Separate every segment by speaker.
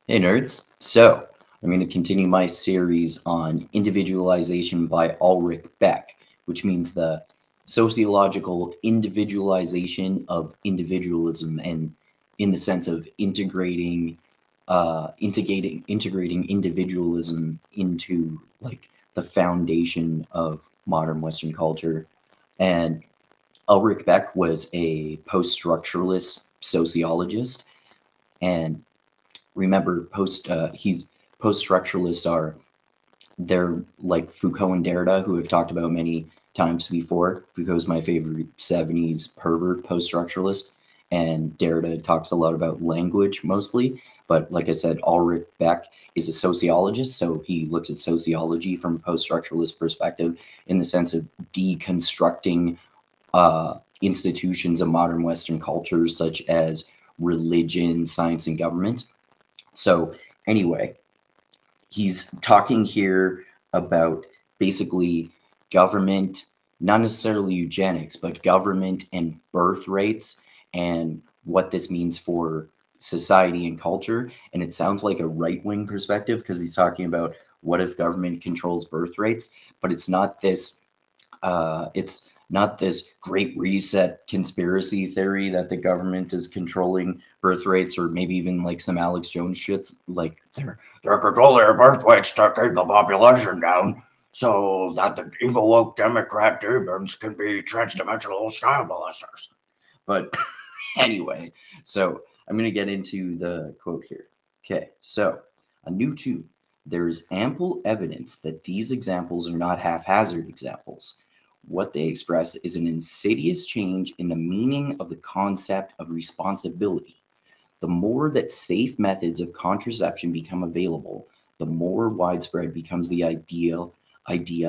Speaker 1: Hey nerds! So, I'm going to continue my series on Individualization by Ulrich Beck, which means the sociological individualization of individualism, and in the sense of integrating individualism into like the foundation of modern Western culture. And Ulrich Beck was a post-structuralist sociologist, and remember he's post-structuralists are they're like Foucault and Derrida, who have talked about many times before. Foucault's my favorite 70s pervert post-structuralist, and Derrida talks a lot about language mostly. But like I said, Ulrich Beck is a sociologist, so he looks at sociology from a post-structuralist perspective in the sense of deconstructing institutions of modern Western cultures such as religion, science, and government. So anyway, he's talking here about basically government, not necessarily eugenics, but government and birth rates and what this means for society and culture. And it sounds like a right wing perspective because he's talking about what if government controls birth rates, but it's not this great reset conspiracy theory that the government is controlling birth rates, or maybe even like some Alex Jones shits, like they're controlling their birth rates to keep the population down so that the evil woke Democrat demons can be transdimensional child molesters. But anyway, so I'm going to get into the quote here. Okay, so a new two. There's ample evidence that these examples are not haphazard examples. What they express is an insidious change in the meaning of the concept of responsibility. The more that safe methods of contraception become available, the more widespread becomes the idea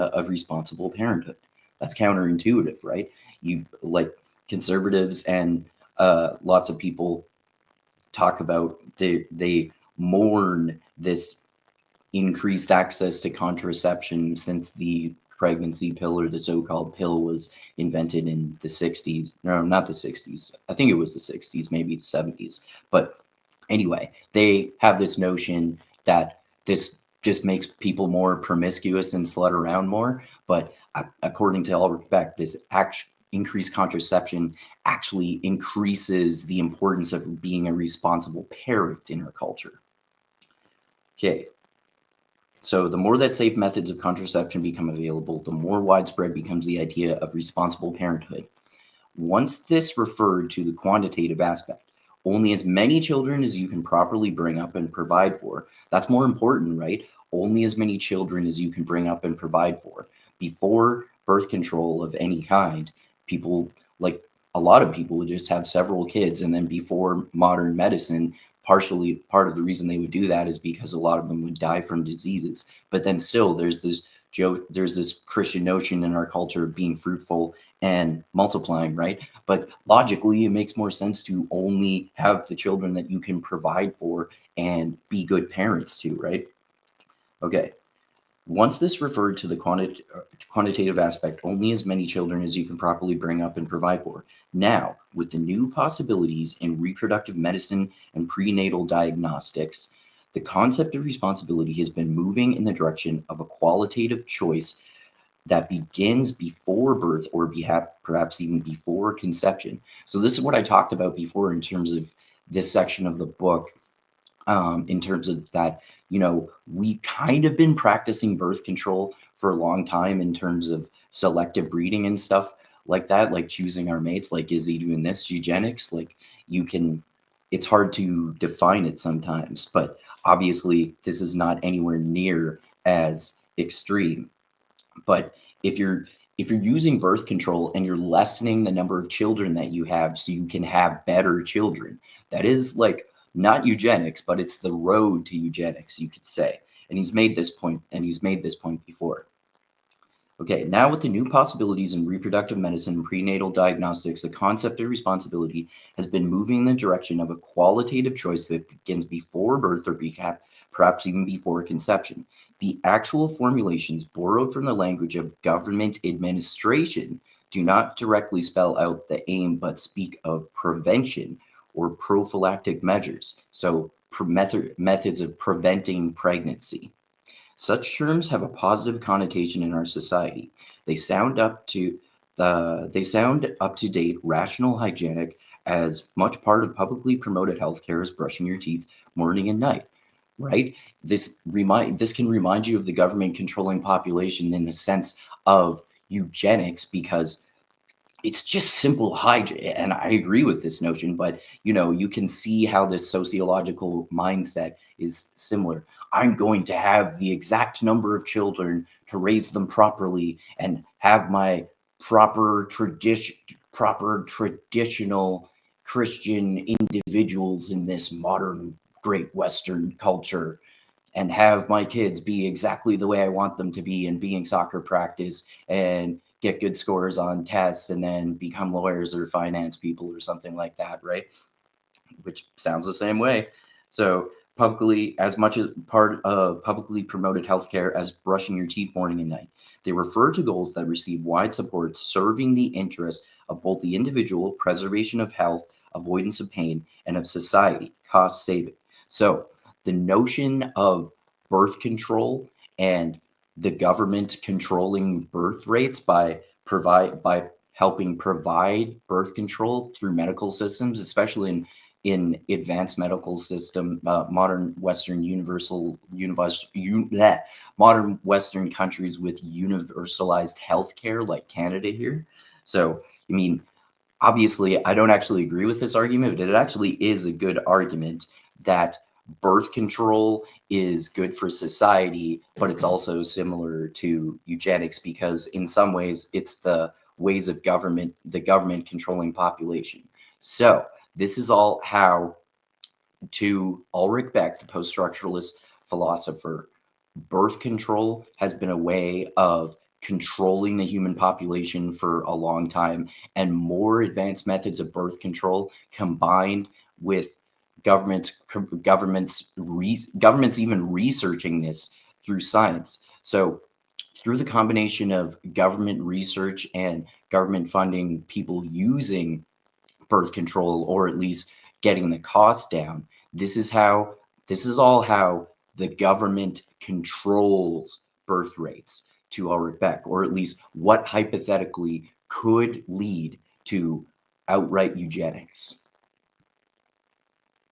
Speaker 1: of responsible parenthood. That's counterintuitive, right? You like conservatives and lots of people talk about they mourn this increased access to contraception since the pregnancy pill, or the so-called pill, was invented in the 60s. No, not the 60s. I think it was the 60s, maybe the 70s. But anyway, they have this notion that this just makes people more promiscuous and slut around more. But according to Ulrich Beck, this increased contraception actually increases the importance of being a responsible parent in our culture. Okay, so the more that safe methods of contraception become available, the more widespread becomes the idea of responsible parenthood. Once this referred to the quantitative aspect, only as many children as you can properly bring up and provide for. That's more important, right? Only as many children as you can bring up and provide for. Before birth control of any kind, people, like a lot of people, would just have several kids. And then before modern medicine, partially part of the reason they would do that is because a lot of them would die from diseases. But then still, there's this Christian notion in our culture of being fruitful and multiplying, right? But logically, it makes more sense to only have the children that you can provide for and be good parents to, right? Okay. Once this referred to the quantitative aspect, only as many children as you can properly bring up and provide for. Now, with the new possibilities in reproductive medicine and prenatal diagnostics, the concept of responsibility has been moving in the direction of a qualitative choice that begins before birth, or perhaps even before conception. So this is what I talked about before in terms of this section of the book, in terms of that, we kind of been practicing birth control for a long time in terms of selective breeding and stuff like that, like choosing our mates, like is he doing this eugenics? Like you can, it's hard to define it sometimes, but obviously this is not anywhere near as extreme. But if you're using birth control and you're lessening the number of children that you have so you can have better children, that is like not eugenics, but it's the road to eugenics, you could say. And he's made this point before. Okay, now with the new possibilities in reproductive medicine and prenatal diagnostics, the concept of responsibility has been moving in the direction of a qualitative choice that begins before birth, or perhaps even before conception. The actual formulations borrowed from the language of government administration do not directly spell out the aim, but speak of prevention or prophylactic measures. So methods of preventing pregnancy. Such terms have a positive connotation in our society. They sound they sound up to date, rational, hygienic, as much part of publicly promoted healthcare as brushing your teeth morning and night. Right? This can remind you of the government controlling population in the sense of eugenics, because it's just simple hygiene, and I agree with this notion, but you can see how this sociological mindset is similar. I'm going to have the exact number of children to raise them properly and have my proper traditional Christian individuals in this modern great Western culture, and have my kids be exactly the way I want them to be and be in soccer practice and get good scores on tests and then become lawyers or finance people or something like that, right? Which sounds the same way. So publicly, as much as part of publicly promoted healthcare as brushing your teeth morning and night. They refer to goals that receive wide support, serving the interests of both the individual, preservation of health, avoidance of pain, and of society, cost saving. So the notion of birth control and the government controlling birth rates by helping provide birth control through medical systems, especially in advanced medical system, modern Western modern Western countries with universalized healthcare like Canada here. So, I mean, obviously, I don't actually agree with this argument, but it actually is a good argument that birth control is good for society, but it's also similar to eugenics because in some ways it's the ways of the government controlling population. So this is all how, to Ulrich Beck, the post-structuralist philosopher, birth control has been a way of controlling the human population for a long time, and more advanced methods of birth control combined with governments even researching this through science. So through the combination of government research and government funding, people using birth control, or at least getting the cost down. This is all how the government controls birth rates, to Ulrich Beck, or at least what hypothetically could lead to outright eugenics.